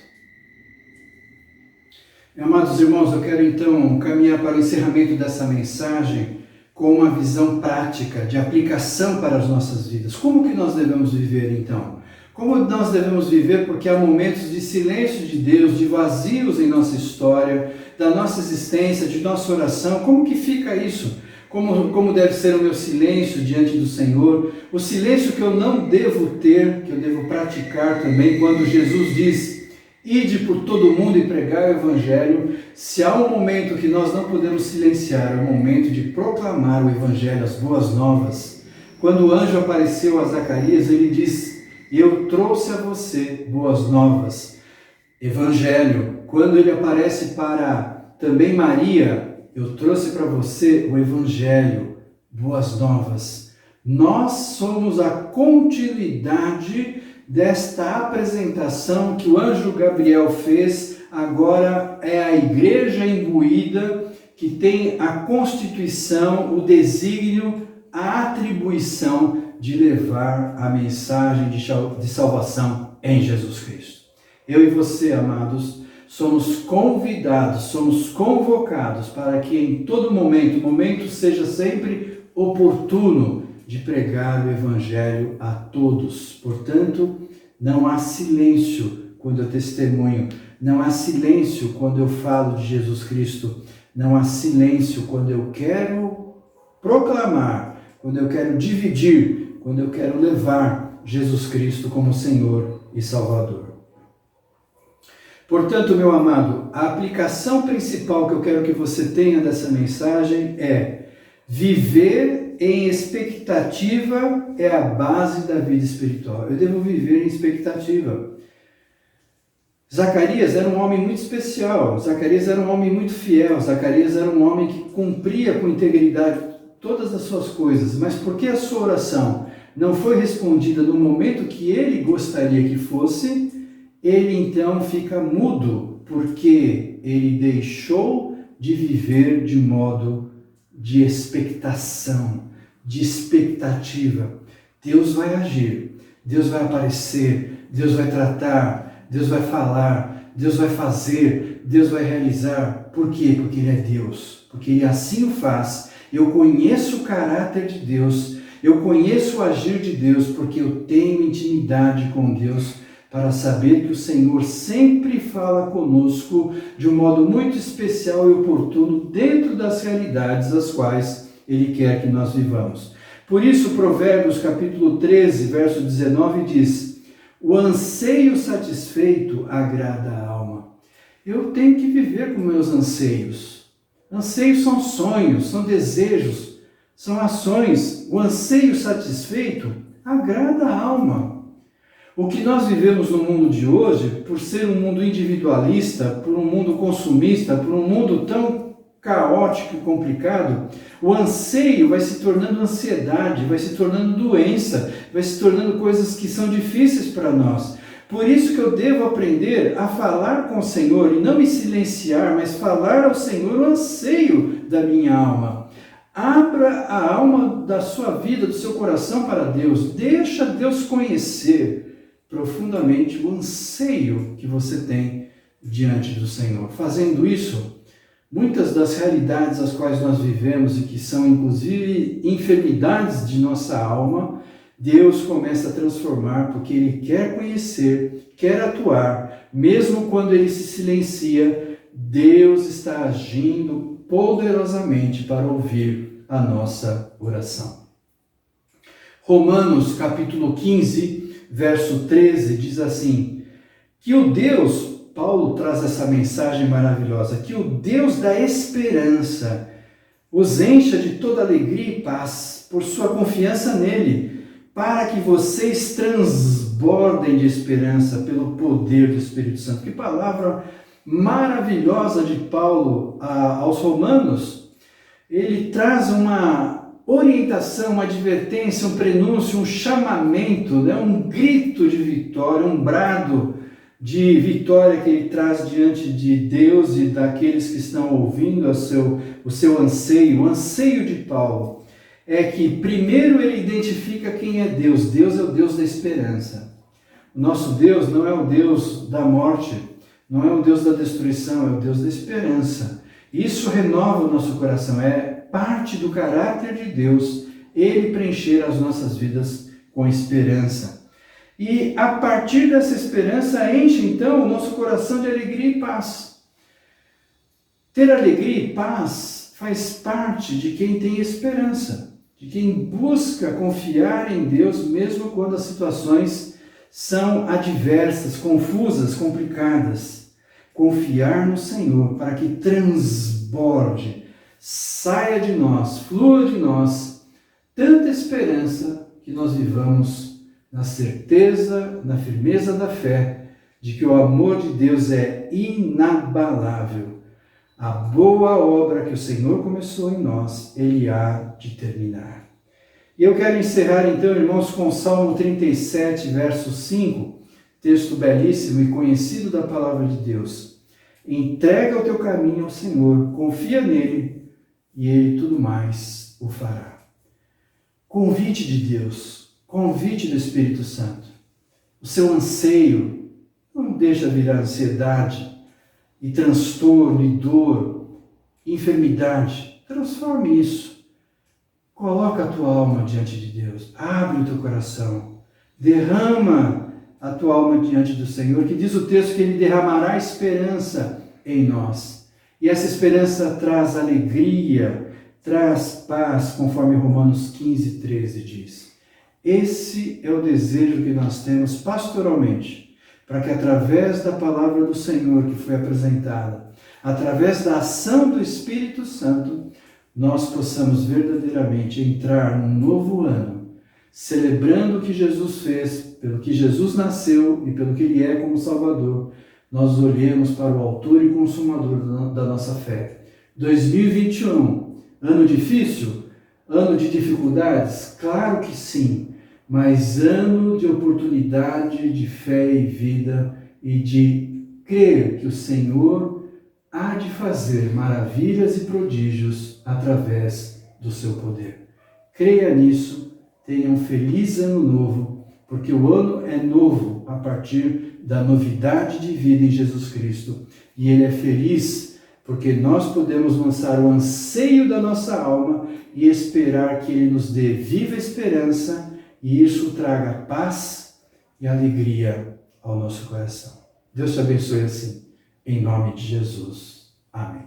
Amados irmãos, eu quero então caminhar para o encerramento dessa mensagem com uma visão prática, de aplicação para as nossas vidas. Como que nós devemos viver então? Como nós devemos viver? Porque há momentos de silêncio de Deus, de vazios em nossa história, da nossa existência, de nossa oração. Como que fica isso? Como deve ser o meu silêncio diante do Senhor? O silêncio que eu não devo ter, que eu devo praticar também, quando Jesus diz: ide por todo o mundo e pregai o Evangelho. Se há um momento que nós não podemos silenciar, é o momento de proclamar o Evangelho, as boas novas. Quando o anjo apareceu a Zacarias, ele diz: eu trouxe a você boas novas. Evangelho. Quando ele aparece para também Maria, eu trouxe para você o Evangelho, boas novas. Nós somos a continuidade desta apresentação que o anjo Gabriel fez. Agora é a igreja imbuída que tem a constituição, o desígnio, a atribuição de levar a mensagem de salvação em Jesus Cristo. Eu e você, amados, somos convidados, somos convocados para que em todo momento, o momento seja sempre oportuno de pregar o Evangelho a todos. Portanto, não há silêncio quando eu testemunho, não há silêncio quando eu falo de Jesus Cristo, não há silêncio quando eu quero proclamar, quando eu quero dividir, quando eu quero levar Jesus Cristo como Senhor e Salvador. Portanto, meu amado, a aplicação principal que eu quero que você tenha dessa mensagem é: viver em expectativa é a base da vida espiritual. Eu devo viver em expectativa. Zacarias era um homem muito especial, Zacarias era um homem muito fiel, Zacarias era um homem que cumpria com integridade todas as suas coisas, mas porque a sua oração não foi respondida no momento que ele gostaria que fosse, ele então fica mudo, porque ele deixou de viver de modo de expectação, de expectativa. Deus vai agir, Deus vai aparecer, Deus vai tratar, Deus vai falar, Deus vai fazer, Deus vai realizar. Por quê? Porque Ele é Deus, porque Ele assim o faz. Eu conheço o caráter de Deus, eu conheço o agir de Deus, porque eu tenho intimidade com Deus, para saber que o Senhor sempre fala conosco de um modo muito especial e oportuno dentro das realidades as quais Ele quer que nós vivamos. Por isso, Provérbios capítulo 13, verso 19 diz: o anseio satisfeito agrada a alma. Eu tenho que viver com meus anseios. Anseios são sonhos, são desejos, são ações. O anseio satisfeito agrada a alma. O que nós vivemos no mundo de hoje, por ser um mundo individualista, por um mundo consumista, por um mundo tão caótico e complicado, o anseio vai se tornando ansiedade, vai se tornando doença, vai se tornando coisas que são difíceis para nós. Por isso que eu devo aprender a falar com o Senhor e não me silenciar, mas falar ao Senhor o anseio da minha alma. Abra a alma da sua vida, do seu coração para Deus. Deixa Deus conhecer profundamente o anseio que você tem diante do Senhor. Fazendo isso, muitas das realidades as quais nós vivemos e que são inclusive enfermidades de nossa alma, Deus começa a transformar, porque Ele quer conhecer, quer atuar. Mesmo quando Ele se silencia, Deus está agindo poderosamente para ouvir a nossa oração. Romanos capítulo 15, verso 13 diz assim, que o Deus, Paulo traz essa mensagem maravilhosa, que o Deus da esperança os encha de toda alegria e paz por sua confiança nele, para que vocês transbordem de esperança pelo poder do Espírito Santo. Que palavra maravilhosa de Paulo aos Romanos, ele traz uma orientação, uma advertência, um prenúncio, um chamamento, né? Um grito de vitória, um brado de vitória que ele traz diante de Deus e daqueles que estão ouvindo o seu anseio. O anseio de Paulo é que primeiro ele identifica quem é Deus. Deus é o Deus da esperança. O nosso Deus não é o Deus da morte, não é o Deus da destruição, é o Deus da esperança. Isso renova o nosso coração, é parte do caráter de Deus, ele preencher as nossas vidas com esperança. E a partir dessa esperança enche então o nosso coração de alegria e paz. Ter alegria e paz faz parte de quem tem esperança, de quem busca confiar em Deus mesmo quando as situações são adversas, confusas, complicadas. Confiar no Senhor para que transborde, saia de nós, flua de nós, tanta esperança que nós vivamos na certeza, na firmeza da fé, de que o amor de Deus é inabalável. A boa obra que o Senhor começou em nós, Ele há de terminar. E eu quero encerrar então, irmãos, com o Salmo 37, verso 5, texto belíssimo e conhecido da palavra de Deus. Entrega o teu caminho ao Senhor, confia nele e Ele tudo mais o fará. Convite de Deus, convite do Espírito Santo. O seu anseio não deixa virar ansiedade e transtorno e dor, enfermidade. Transforme isso. Coloca a tua alma diante de Deus. Abre o teu coração. Derrama a tua alma diante do Senhor, que diz o texto que Ele derramará esperança em nós. E essa esperança traz alegria, traz paz, conforme Romanos 15, 13 diz. Esse é o desejo que nós temos pastoralmente, para que através da palavra do Senhor que foi apresentada, através da ação do Espírito Santo, nós possamos verdadeiramente entrar num novo ano, celebrando o que Jesus fez, pelo que Jesus nasceu e pelo que Ele é como Salvador. Nós olhemos para o autor e consumador da nossa fé. 2021, ano difícil? Ano de dificuldades? Claro que sim, mas ano de oportunidade, de fé e vida e de crer que o Senhor há de fazer maravilhas e prodígios através do seu poder. Creia nisso, tenha um feliz ano novo, porque o ano é novo a partir da novidade de vida em Jesus Cristo. E Ele é feliz porque nós podemos lançar o anseio da nossa alma e esperar que Ele nos dê viva esperança e isso traga paz e alegria ao nosso coração. Deus te abençoe assim, em nome de Jesus. Amém.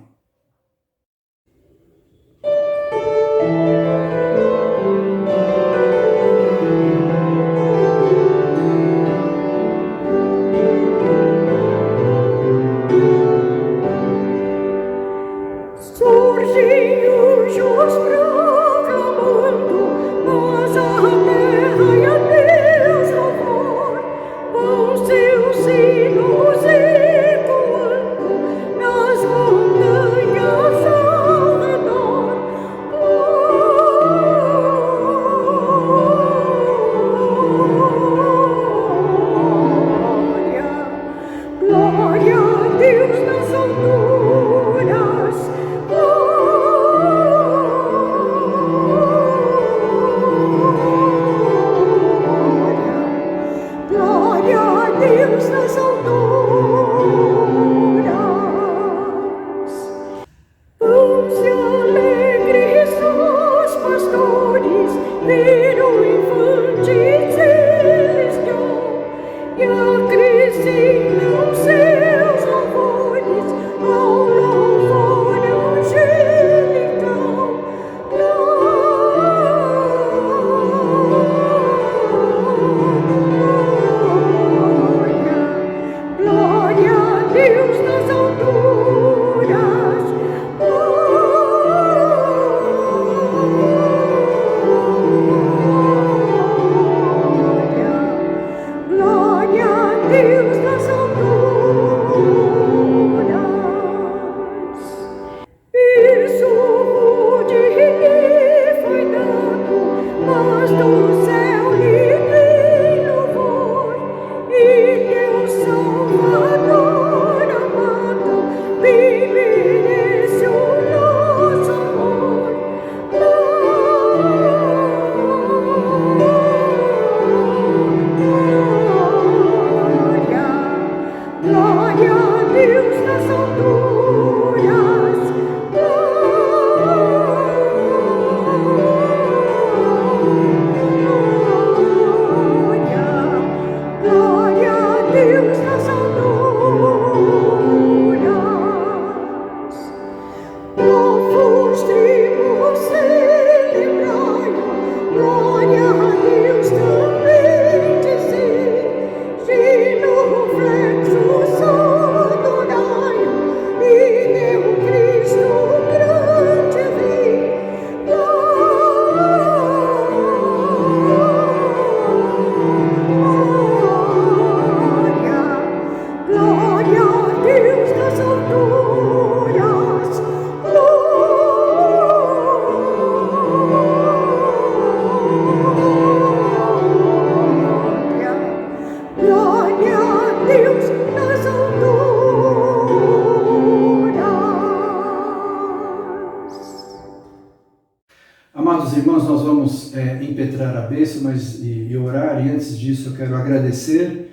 Amados irmãos, nós vamos impetrar a bênção e orar, e antes disso eu quero agradecer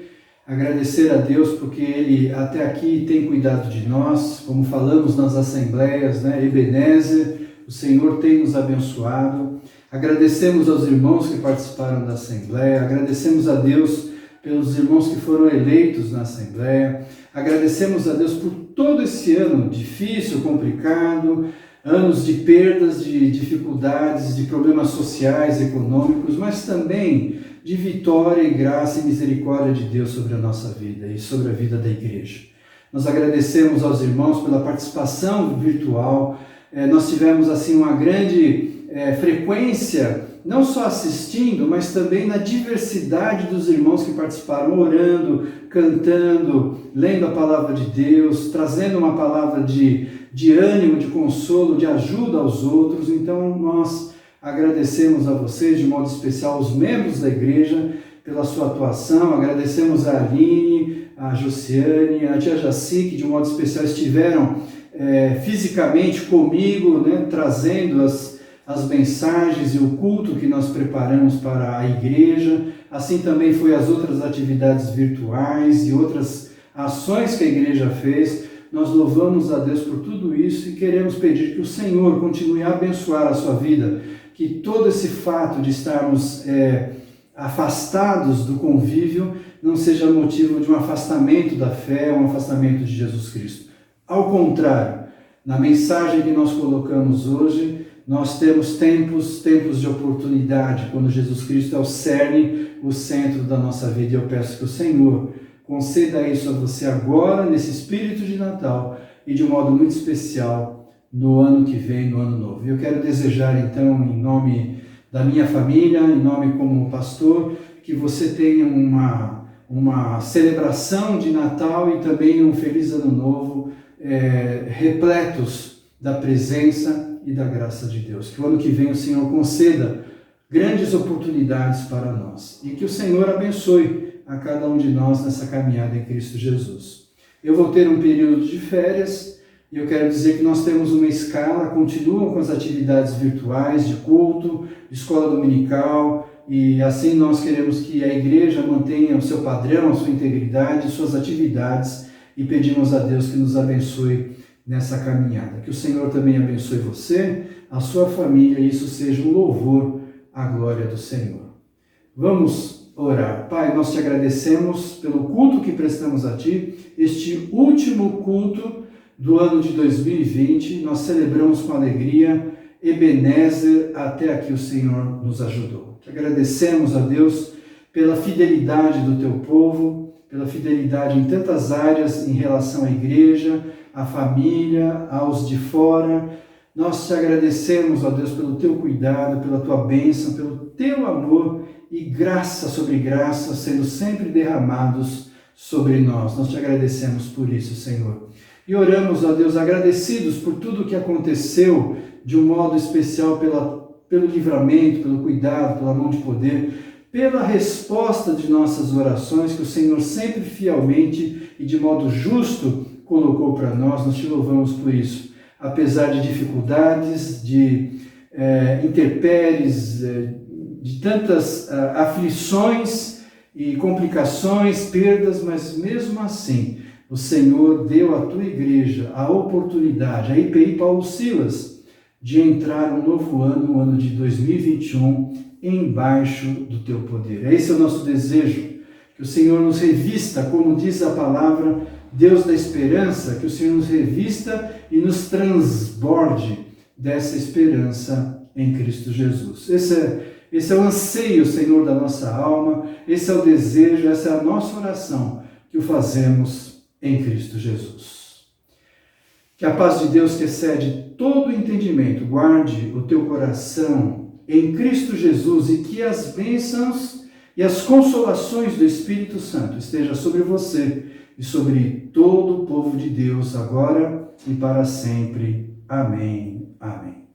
a Deus porque Ele até aqui tem cuidado de nós, como falamos nas assembleias, né? Ebenezer, o Senhor tem nos abençoado. Agradecemos aos irmãos que participaram da assembleia, agradecemos a Deus pelos irmãos que foram eleitos na assembleia, agradecemos a Deus por todo esse ano difícil, complicado, anos de perdas, de dificuldades, de problemas sociais, econômicos, mas também de vitória e graça e misericórdia de Deus sobre a nossa vida e sobre a vida da igreja. Nós agradecemos aos irmãos pela participação virtual. Nós tivemos assim uma grande frequência, não só assistindo, mas também na diversidade dos irmãos que participaram, orando, cantando, lendo a palavra de Deus, trazendo uma palavra de ânimo, de consolo, de ajuda aos outros. Então nós agradecemos a vocês, de modo especial, os membros da igreja, pela sua atuação. Agradecemos a Aline, a Josiane, a tia Jaci, que de modo especial estiveram fisicamente comigo, né, trazendo as mensagens e o culto que nós preparamos para a igreja. Assim também foi as outras atividades virtuais e outras ações que a igreja fez. Nós louvamos a Deus por tudo isso e queremos pedir que o Senhor continue a abençoar a sua vida, que todo esse fato de estarmos afastados do convívio não seja motivo de um afastamento da fé, um afastamento de Jesus Cristo. Ao contrário, na mensagem que nós colocamos hoje, nós temos tempos de oportunidade, quando Jesus Cristo é o cerne, o centro da nossa vida. E eu peço que o Senhor conceda isso a você agora, nesse espírito de Natal, e de um modo muito especial no ano que vem, no ano novo. Eu quero desejar, então, em nome da minha família, em nome como pastor, que você tenha uma celebração de Natal e também um feliz ano novo, repletos da presença e da graça de Deus. Que o ano que vem o Senhor conceda grandes oportunidades para nós e que o Senhor abençoe a cada um de nós nessa caminhada em Cristo Jesus. Eu vou ter um período de férias e eu quero dizer que nós temos uma escala, continuam com as atividades virtuais de culto, de escola dominical, e assim nós queremos que a igreja mantenha o seu padrão, a sua integridade, suas atividades, e pedimos a Deus que nos abençoe nessa caminhada. Que o Senhor também abençoe você, a sua família, e isso seja um louvor à glória do Senhor. Vamos orar. Pai, nós te agradecemos pelo culto que prestamos a Ti, este último culto do ano de 2020, nós celebramos com alegria. Ebenezer, até aqui o Senhor nos ajudou. Te agradecemos a Deus pela fidelidade do Teu povo, pela fidelidade em tantas áreas em relação à igreja, à família, aos de fora. Nós te agradecemos, ó Deus, pelo Teu cuidado, pela Tua bênção, pelo Teu amor e graça sobre graça sendo sempre derramados sobre nós. Nós te agradecemos por isso, Senhor. E oramos, ó Deus, agradecidos por tudo que aconteceu, de um modo especial pelo livramento, pelo cuidado, pela mão de poder, pela resposta de nossas orações, que o Senhor sempre fielmente e de modo justo colocou para nós. Nós te louvamos por isso. Apesar de dificuldades, de intempéries, de tantas aflições e complicações, perdas, mas mesmo assim, o Senhor deu à tua igreja a oportunidade, a IPI Paulo Silas, de entrar um novo ano, o ano de 2021, embaixo do teu poder. Esse é o nosso desejo, que o Senhor nos revista, como diz a palavra, Deus da esperança, que o Senhor nos revista e nos transborde dessa esperança em Cristo Jesus. Esse é o anseio, Senhor, da nossa alma, esse é o desejo, essa é a nossa oração que o fazemos em Cristo Jesus. Que a paz de Deus, que excede todo o entendimento, guarde o teu coração em Cristo Jesus e que as bênçãos e as consolações do Espírito Santo estejam sobre você e sobre todo o povo de Deus, agora e para sempre. Amém. Amém.